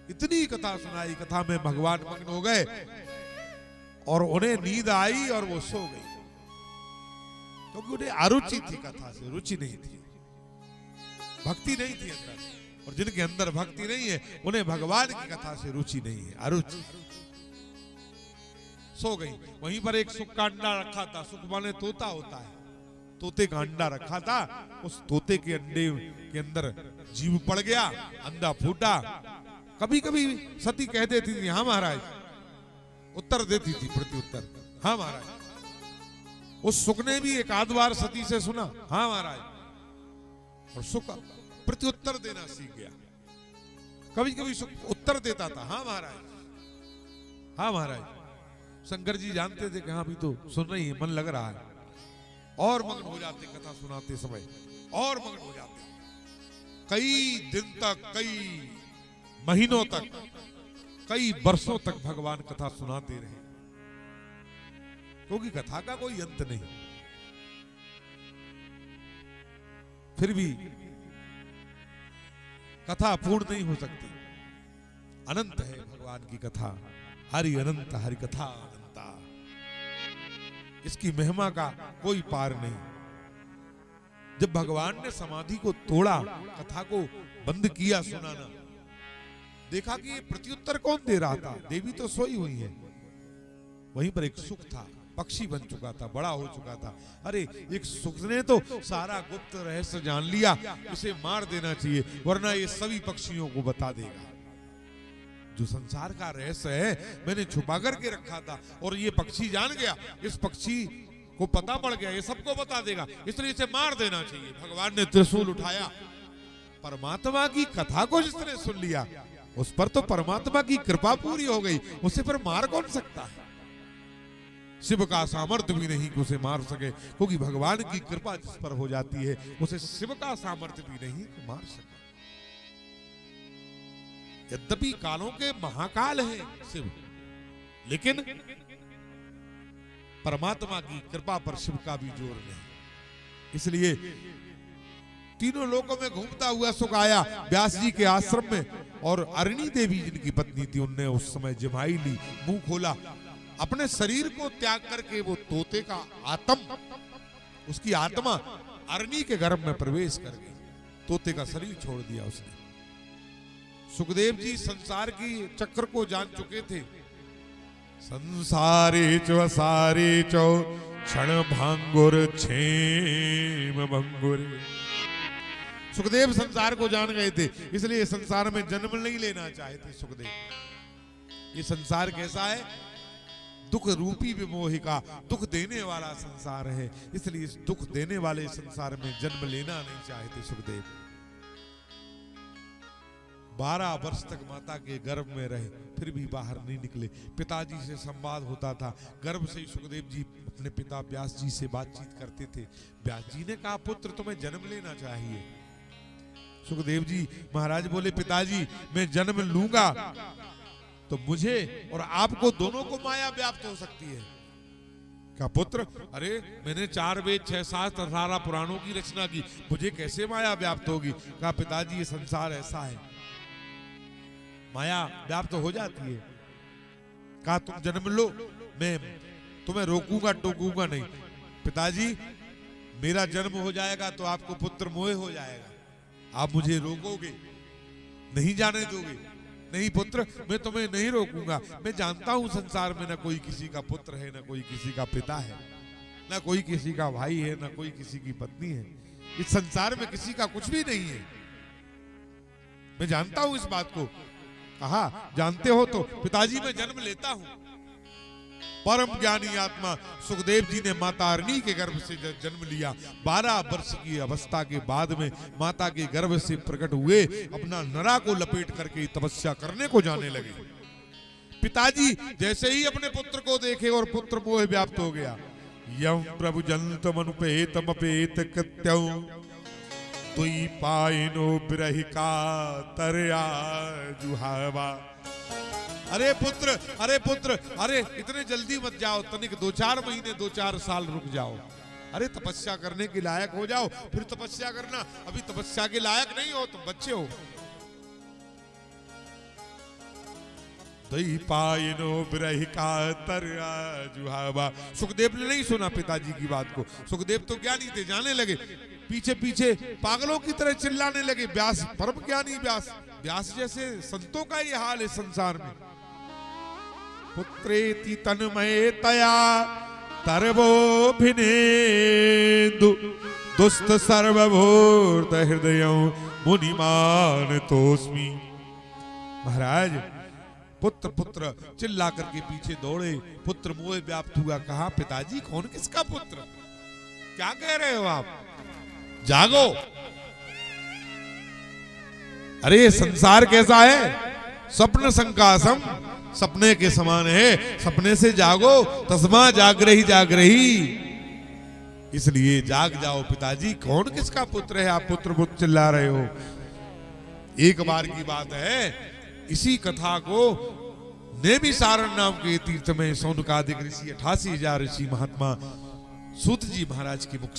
इतनी कथा सुनाई, कथा में भगवान मग्न हो गए और उन्हें नींद आई और वो सो गई, क्योंकि उन्हें अरुचि थी कथा से, रुचि नहीं थी, भक्ति नहीं थी अंदर। और जिनके अंदर भक्ति नहीं है उन्हें भगवान की कथा से रुचि नहीं है, अरुचि। सो गई। वहीं पर एक सुख का अंडा रखा था, सुख माने तोता होता है, तोते का अंडा रखा था, उस तोते के अंडे के अंदर जीव पड़ गया, अंडा फूटा। कभी कभी सती कह देती थी हाँ महाराज, उत्तर देती थी प्रति उत्तर हाँ महाराज। उस सुख ने भी एक आध बार सती से सुना हाँ महाराज, और सुख प्रति उत्तर देना सीख गया। कभी कभी सुख उत्तर देता था हाँ महाराज, हाँ महाराज। शंकर जी जानते थे कि हाँ अभी तो सुन रही है, मन लग रहा है, और मग्न हो जाते कथा सुनाते समय, और मग्न हो जाते कई दिन तक, कई महीनों तक, कई वर्षों तक भगवान कथा सुनाते रहे, क्योंकि कथा का कोई अंत नहीं। फिर भी कथा पूर्ण नहीं हो सकती, अनंत है भगवान की कथा, हरि अनंत हरि कथा अनंता, इसकी महिमा का कोई पार नहीं। जब भगवान ने समाधि को तोड़ा, कथा को बंद किया सुनाना, देखा कि ये प्रत्युत्तर कौन दे रहा था, देवी तो सोई हुई है। वहीं पर एक सुख था, पक्षी बन चुका था, बड़ा हो चुका था। अरे एक सुख ने तो सारा गुप्त रहस्य जान लिया, इसे मार देना चाहिए वरना ये सभी पक्षियों को बता देगा। जो संसार का रहस्य है मैंने छुपा करके रखा था, और ये पक्षी जान गया, इस पक्षी को पता पड़ गया, ये सबको बता देगा, इसलिए इसे मार देना चाहिए। भगवान ने त्रिशूल उठाया, परमात्मा की कथा को जिसने सुन लिया उस पर तो परमात्मा की कृपा पूरी हो गई, उसे पर मार कौन सकता है। शिव का सामर्थ्य भी नहीं कि उसे मार सके, क्योंकि भगवान की कृपा जिस पर हो जाती है उसे शिव का सामर्थ्य भी नहीं मार सके। यद्यपि कालों के महाकाल है शिव, लेकिन परमात्मा की कृपा पर शिव का भी जोर नहीं। इसलिए तीनों लोकों में घूमता हुआ सुख आया व्यास जी के आश्रम में, और अरणी देवी जिनकी पत्नी थी उनने उस समय जमाई ली, मुंह खोला, अपने शरीर को त्याग करके वो तोते का आत्मा, उसकी आत्मा अरणी के गर्भ में प्रवेश कर गई, तोते का शरीर छोड़ दिया उसने। सुखदेव जी संसार की चक्र को जान चुके थे, संसारे चो सारे चो क्षण भांगुर क्षेम भंगुर। सुखदेव संसार को जान गए थे, इसलिए संसार में जन्म नहीं लेना चाहते सुखदेव। ये संसार कैसा है, दुख रूपी विमोहिका, दुख देने वाला संसार है, इसलिए इस दुख देने वाले संसार में जन्म लेना नहीं चाहते सुखदेव। 12 वर्ष तक माता के गर्भ में रहे, फिर भी बाहर नहीं निकले। पिताजी से संवाद होता था, गर्भ से ही सुखदेव जी अपने पिता व्यास जी से बातचीत करते थे। व्यास जी ने कहा पुत्र तुम्हें जन्म लेना चाहिए। सुखदेव जी महाराज बोले पिताजी मैं जन्म लूंगा तो मुझे और आपको दोनों को माया व्याप्त हो सकती है। क्या पुत्र, अरे मैंने 4 वेद 6 शास्त्र 18 पुराणों की रचना की, मुझे कैसे माया व्याप्त होगी। कहा पिताजी ये संसार ऐसा है, माया व्याप्त हो जाती है। कहा तुम जन्म लो, मैं तुम्हें रोकूंगा टोकूंगा नहीं। पिताजी मेरा जन्म हो जाएगा तो आपको पुत्र मोह हो जाएगा, आप मुझे रोकोगे, नहीं जाने दोगे। नहीं पुत्र मैं तुम्हें नहीं रोकूंगा, मैं जानता हूं संसार में ना कोई किसी का पुत्र है, ना कोई किसी का पिता है, ना कोई किसी का भाई है, ना कोई किसी की पत्नी है। इस संसार में किसी का कुछ भी नहीं है, मैं जानता हूं इस बात को। कहा जानते हो तो पिताजी मैं जन्म लेता हूं। परम ज्ञानी आत्मा सुखदेव जी ने माता अरणी के गर्भ से जन्म लिया। 12 वर्ष की अवस्था के बाद में माता के गर्भ से प्रकट हुए, अपना नरा को लपेट करके तपस्या करने को जाने लगे। पिताजी जैसे ही अपने पुत्र को देखे और पुत्र मोह व्याप्त हो गया। यम प्रभु जंतम अनुपेतम अपेत कृत्यौ तुई पाइनो बिरहिका तरया जुहावा। अरे पुत्र, अरे पुत्र, अरे इतने जल्दी मत जाओ, तनिक 2-4 महीने 2-4 साल रुक जाओ। अरे तपस्या करने के लायक हो जाओ फिर तपस्या करना, अभी तपस्या के लायक नहीं हो, तुम बच्चे हो। तई पायनो बिरह का तरा जुहावा। सुखदेव ने नहीं सुना पिताजी की बात को। सुखदेव तो ज्ञानी थे, जाने लगे, पीछे पीछे पागलों की तरह चिल्लाने लगे। व्यास परम ज्ञानी व्यास, व्यास जैसे संतों का ये हाल है संसार में। पुत्रेति तन्मय तया तरवो भिनेन्दु दुस्त सर्वभूत हृदय मुनिमान तोस्मी। महाराज पुत्र पुत्र चिल्ला करके पीछे दौड़े। पुत्र मोह व्याप्त हुआ, कहा पिताजी कौन किसका पुत्र, क्या कह रहे हो आप, जागो। अरे संसार कैसा है, स्वप्न संकासम, सपने के समान है, सपने से जागो। तस्मा जाग रही, इसलिए जाग जाओ पिताजी। कौन किसका पुत्र है, आप पुत्र पुत्र चिल्ला रहे हो। एक बार की बात है, इसी कथा को नेमिसारण नाम के तीर्थ में सौनकादिक ऋषि 88,000 ऋषि महात्मा सूत जी महाराज के मुख